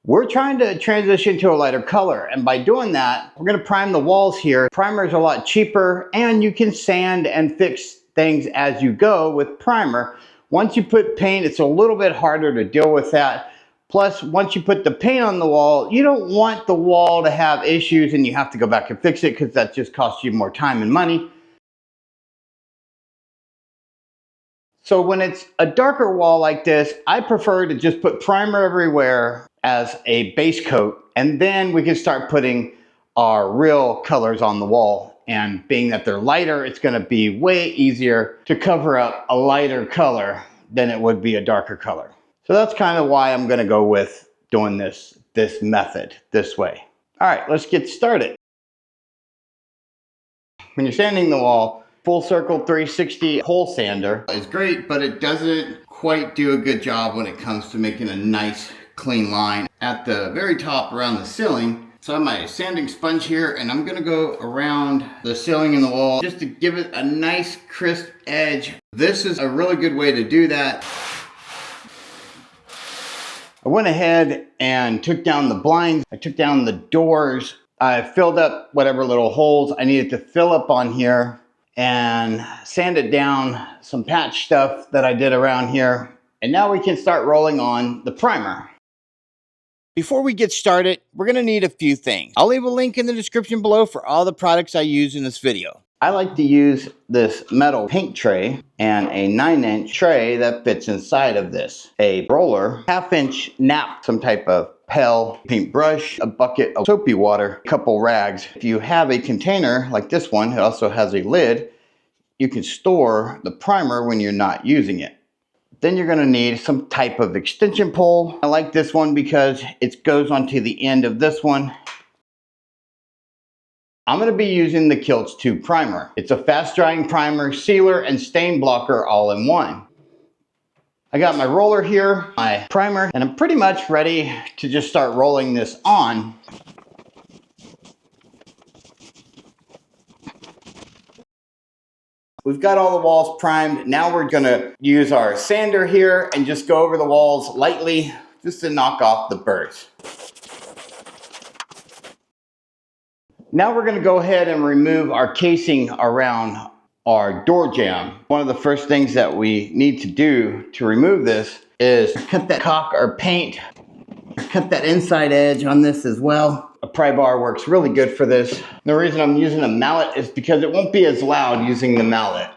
We're trying to transition to a lighter color, and by doing that, we're going to prime the walls here. Primer is a lot cheaper, and you can sand and fix things as you go with primer. Once you put paint, it's a little bit harder to deal with that. Plus, once you put the paint on the wall, you don't want the wall to have issues and you have to go back and fix it, because that just costs you more time and money. So when it's a darker wall like this, I prefer to just put primer everywhere as a base coat, and then we can start putting our real colors on the wall. And being that they're lighter, it's going to be way easier to cover up a lighter color than it would be a darker color. So that's kind of why I'm going to go with doing this method this way. All right, let's get started. When you're sanding the wall, full circle 360 hole sander is great, but it doesn't quite do a good job when it comes to making a nice clean line at the very top around the ceiling. So I have my sanding sponge here, and I'm gonna go around the ceiling and the wall just to give it a nice crisp edge. This is a really good way to do that. I went ahead and took down the blinds. I took down the doors. I filled up whatever little holes I needed to fill up on here and sanded down some patch stuff that I did around here. And now we can start rolling on the primer. Before we get started, we're gonna need a few things. I'll leave a link in the description below for all the products I use in this video. I like to use this metal paint tray and a 9-inch tray that fits inside of this. A roller, 1/2-inch nap, some type of pail, paintbrush, a bucket of soapy water, a couple rags. If you have a container like this one, it also has a lid, you can store the primer when you're not using it. Then you're gonna need some type of extension pole. I like this one because it goes onto the end of this one. I'm gonna be using the Kilts 2 primer. It's a fast drying primer, sealer, and stain blocker all in one. I got my roller here, my primer, and I'm pretty much ready to just start rolling this on. We've got all the walls primed. Now we're gonna use our sander here and just go over the walls lightly just to knock off the burrs. Now we're gonna go ahead and remove our casing around our door jamb. One of the first things that we need to do to remove this is cut that caulk or paint, cut that inside edge on this as well. A pry bar works really good for this. The reason I'm using a mallet is because it won't be as loud using the mallet.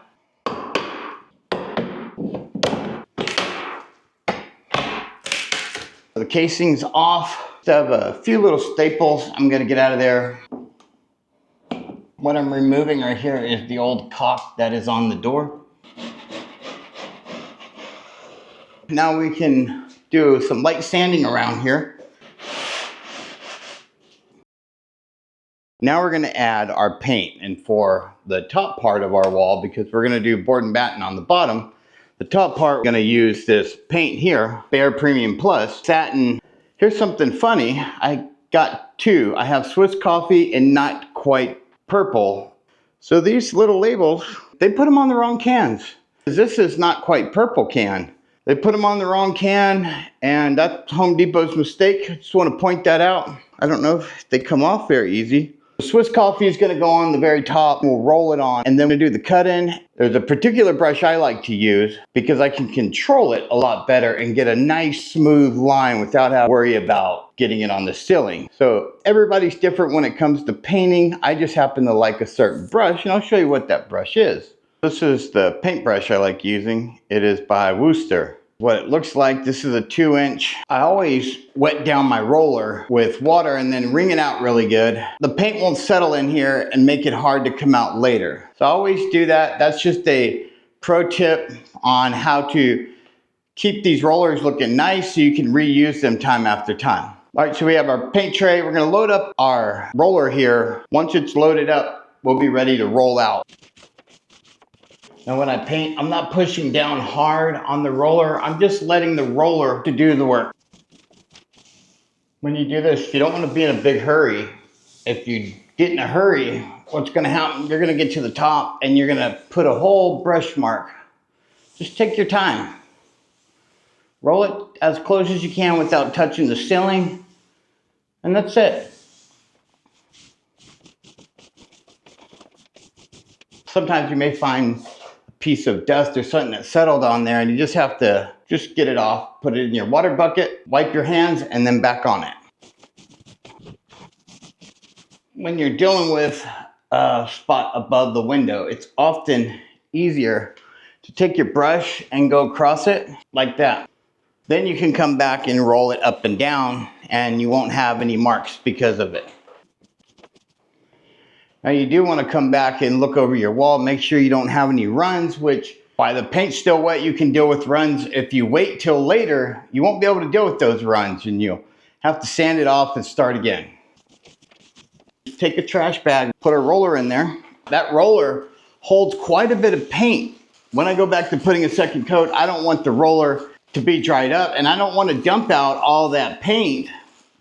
The casing's off. I have a few little staples I'm gonna get out of there. What I'm removing right here is the old caulk that is on the door. Now we can do some light sanding around here. Now we're going to add our paint, and for the top part of our wall, because we're going to do board and batten on the bottom, the top part we're going to use this paint here, Behr Premium Plus Satin. Here's something funny. I got two. I have Swiss Coffee and Not Quite Purple. So these little labels, they put them on the wrong cans. This is Not Quite Purple can. They put them on the wrong can, and that's Home Depot's mistake. I just want to point that out. I don't know if they come off very easy. The Swiss Coffee is going to go on the very top. We'll roll it on, and then we'll do the cut-in. There's a particular brush I like to use because I can control it a lot better and get a nice smooth line without having to worry about getting it on the ceiling. So everybody's different when it comes to painting. I just happen to like a certain brush, and I'll show you what that brush is. This is the paintbrush I like using. It is by Wooster. What it looks like, this is a 2-inch. I always wet down my roller with water and then wring it out really good. The paint won't settle in here and make it hard to come out later. So I always do that. That's just a pro tip on how to keep these rollers looking nice so you can reuse them time after time. All right, so we have our paint tray. We're gonna load up our roller here. Once it's loaded up, we'll be ready to roll out. Now when I paint, I'm not pushing down hard on the roller. I'm just letting the roller to do the work. When you do this, you don't want to be in a big hurry. If you get in a hurry, what's going to happen, you're going to get to the top and you're going to put a whole brush mark. Just take your time. Roll it as close as you can without touching the ceiling. And that's it. Sometimes you may find a piece of dust or something that settled on there, and you just have to just get it off, put it in your water bucket, wipe your hands, and then back on it. When you're dealing with a spot above the window, it's often easier to take your brush and go across it like that. Then you can come back and roll it up and down, and you won't have any marks because of it. Now you do want to come back and look over your wall, make sure you don't have any runs, which while the paint's still wet, you can deal with runs. If you wait till later, you won't be able to deal with those runs, and you'll have to sand it off and start again. Take a trash bag, put a roller in there. That roller holds quite a bit of paint. When I go back to putting a second coat, I don't want the roller to be dried up, and I don't want to dump out all that paint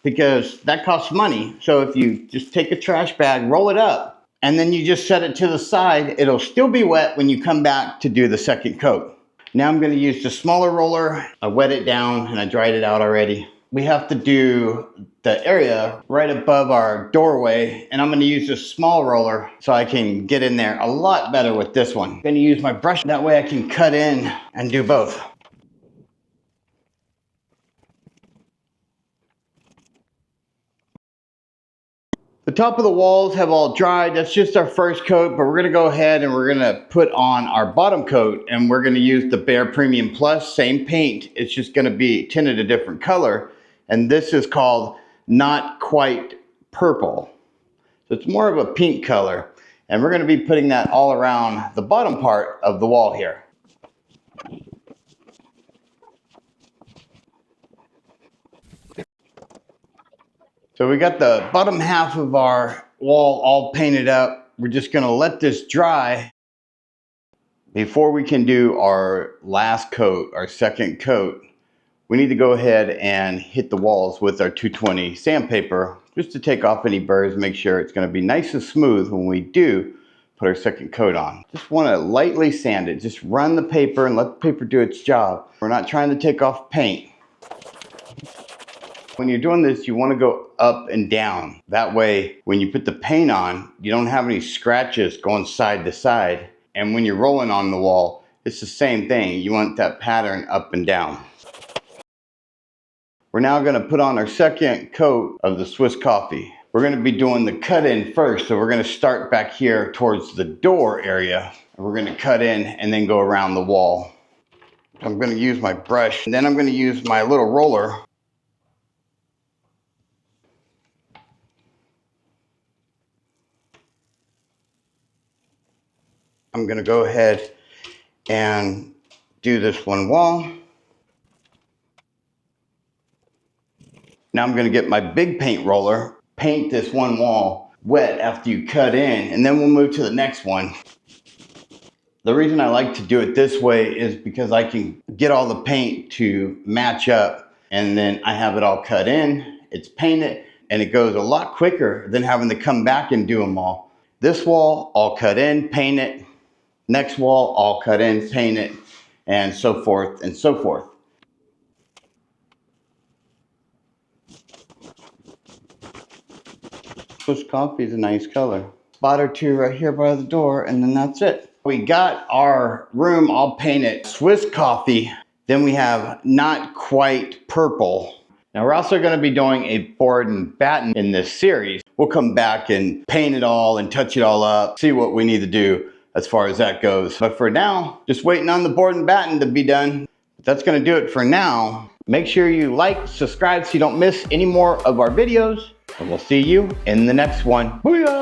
because that costs money. So if you just take a trash bag, roll it up, and then you just set it to the side, it'll still be wet when you come back to do the second coat. Now I'm going to use the smaller roller. I wet it down and I dried it out already. We have to do the area right above our doorway, and I'm going to use this small roller so I can get in there a lot better with this one. I'm going to use my brush, that way I can cut in and do both. The top of the walls have all dried. That's just our first coat, but we're going to go ahead and we're going to put on our bottom coat, and we're going to use the Behr Premium Plus, same paint. It's just going to be tinted a different color, and this is called Not Quite Purple. So it's more of a pink color, and we're going to be putting that all around the bottom part of the wall here. So we got the bottom half of our wall all painted up. We're just going to let this dry before we can do our last coat, our second coat. We need to go ahead and hit the walls with our 220 sandpaper just to take off any burrs, make sure it's going to be nice and smooth when we do put our second coat on. Just want to lightly sand it. Just run the paper and let the paper do its job. We're not trying to take off paint. When you're doing this, you want to go up and down. That way, when you put the paint on, you don't have any scratches going side to side. And when you're rolling on the wall, it's the same thing. You want that pattern up and down. We're now going to put on our second coat of the Swiss coffee. We're going to be doing the cut in first. So we're going to start back here towards the door area. And we're going to cut in and then go around the wall. I'm going to use my brush, and then I'm going to use my little roller. I'm going to go ahead and do this one wall. Now I'm going to get my big paint roller, paint this one wall wet after you cut in, and then we'll move to the next one. The reason I like to do it this way is because I can get all the paint to match up, and then I have it all cut in, it's painted, and it goes a lot quicker than having to come back and do them all. This wall, all cut in, paint it. Next wall, all cut in, paint it, and so forth and so forth. Swiss coffee is a nice color. Spot or two right here by the door, and then that's it. We got our room all painted Swiss coffee. Then we have Not Quite Purple. Now we're also going to be doing a board and batten in this series. We'll come back and paint it all and touch it all up, see what we need to do as far as that goes. But for now, just waiting on the board and batten to be done. That's going to do it for now. Make sure you like, subscribe so you don't miss any more of our videos. And we'll see you in the next one. Booyah!